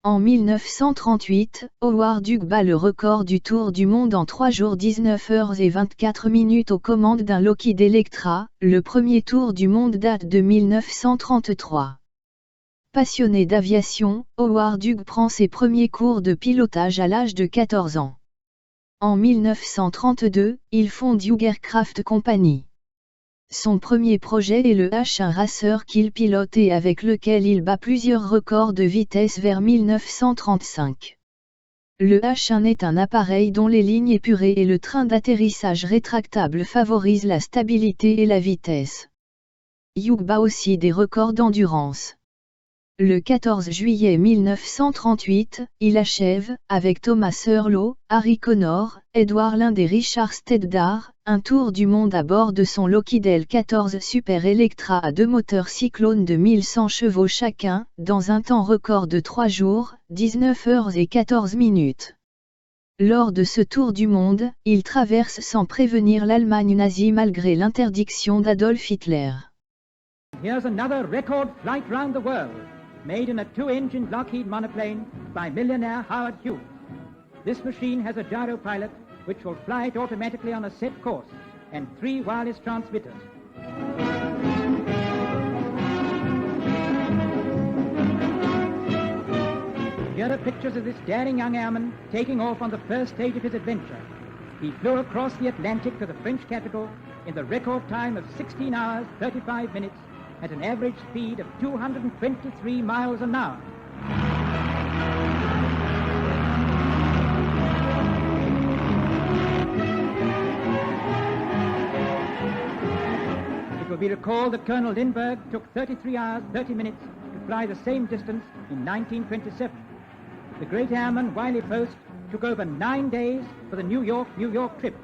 En 1938, Howard Hughes bat le record du Tour du monde en 3 jours 19 heures et 24 minutes aux commandes d'un Lockheed Electra. Le premier Tour du monde date de 1933. Passionné d'aviation, Howard Hughes prend ses premiers cours de pilotage à l'âge de 14 ans. En 1932, il fonde Hughes Aircraft Company. Son premier projet est le H1 Racer qu'il pilote et avec lequel il bat plusieurs records de vitesse vers 1935. Le H1 est un appareil dont les lignes épurées et le train d'atterrissage rétractable favorisent la stabilité et la vitesse. Hughes bat aussi des records d'endurance. Le 14 juillet 1938, il achève, avec Thomas Thurlow, Harry Connor, Edward Lind et Richard Steddard, un tour du monde à bord de son Lockheed L-14 Super Electra à 2 moteurs Cyclone de 1100 chevaux chacun, dans un temps record de 3 jours, 19 heures et 14 minutes. Lors de ce tour du monde, il traverse sans prévenir l'Allemagne nazie malgré l'interdiction d'Adolf Hitler. Here's another record flight round the world, made in a 2-engine Lockheed monoplane by millionaire Howard Hughes. This machine has a gyro pilot which will fly it automatically on a set course and 3 wireless transmitters. Here are pictures of this daring young airman taking off on the first stage of his adventure. He flew across the Atlantic to the French capital in the record time of 16 hours, 35 minutes, at an average speed of 223 miles an hour. It will be recalled that Colonel Lindbergh took 33 hours, 30 minutes to fly the same distance in 1927. The great airman Wiley Post took over 9 days for the New York trip.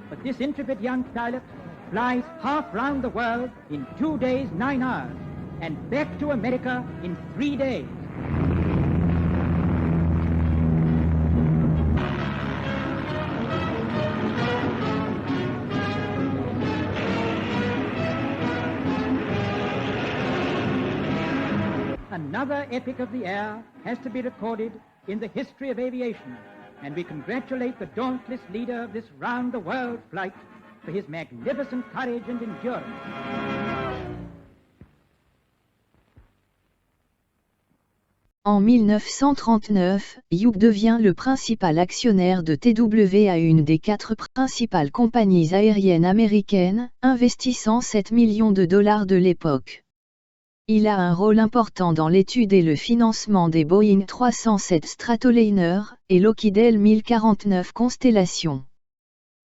But this intrepid young pilot flies half round the world in 2 days, 9 hours, and back to America in 3 days. Another epic of the air has to be recorded in the history of aviation, and we congratulate the dauntless leader of this round-the-world flight for his magnificent courage and endurance. En 1939, Hughes devient le principal actionnaire de TWA, une des 4 principales compagnies aériennes américaines, investissant 7 millions de dollars de l'époque. Il a un rôle important dans l'étude et le financement des Boeing 307 Stratoliner et Lockheed L-1049 Constellation.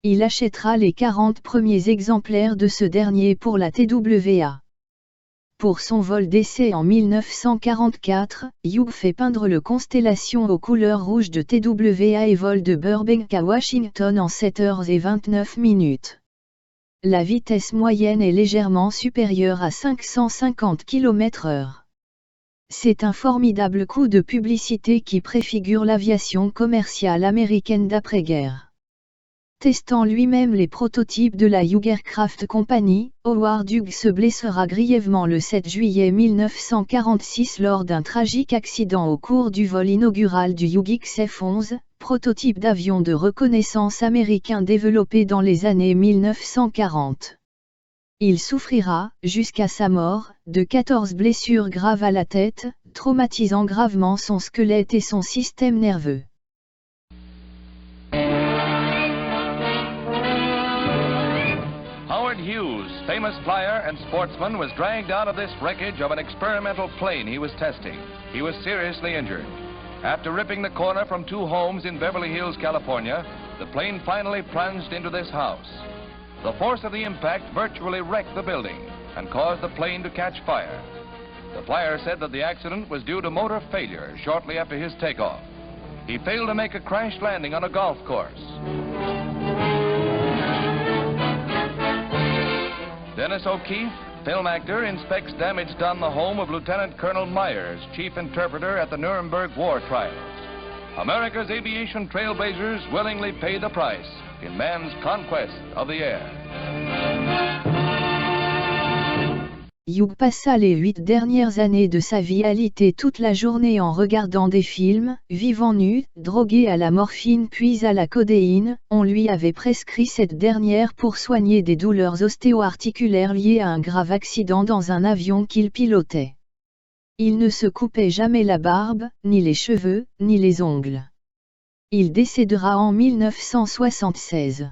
Il achètera les 40 premiers exemplaires de ce dernier pour la TWA. Pour son vol d'essai en 1944, Hughes fait peindre le Constellation aux couleurs rouges de TWA et vole de Burbank à Washington en 7 heures et 29 minutes. La vitesse moyenne est légèrement supérieure à 550 km/h. C'est un formidable coup de publicité qui préfigure l'aviation commerciale américaine d'après-guerre. Testant lui-même les prototypes de la Hughes Aircraft Company, Howard Hughes se blessera grièvement le 7 juillet 1946 lors d'un tragique accident au cours du vol inaugural du Hughes XF-11, prototype d'avion de reconnaissance américain développé dans les années 1940. Il souffrira, jusqu'à sa mort, de 14 blessures graves à la tête, traumatisant gravement son squelette et son système nerveux. Howard Hughes, famous flyer and sportsman, was dragged out of this wreckage of an experimental plane he was testing. He was seriously injured. After ripping the corner from 2 homes in Beverly Hills, California, the plane finally plunged into this house. The force of the impact virtually wrecked the building and caused the plane to catch fire. The flyer said that the accident was due to motor failure shortly after his takeoff. He failed to make a crash landing on a golf course. Dennis O'Keefe, film actor, inspects damage done the home of Lieutenant Colonel Myers, chief interpreter at the Nuremberg war trials. America's aviation trailblazers willingly pay the price in man's conquest of the air. Hugh passa les 8 dernières années de sa vie alité toute la journée en regardant des films, vivant nu, drogué à la morphine puis à la codéine. On lui avait prescrit cette dernière pour soigner des douleurs ostéo-articulaires liées à un grave accident dans un avion qu'il pilotait. Il ne se coupait jamais la barbe, ni les cheveux, ni les ongles. Il décédera en 1976.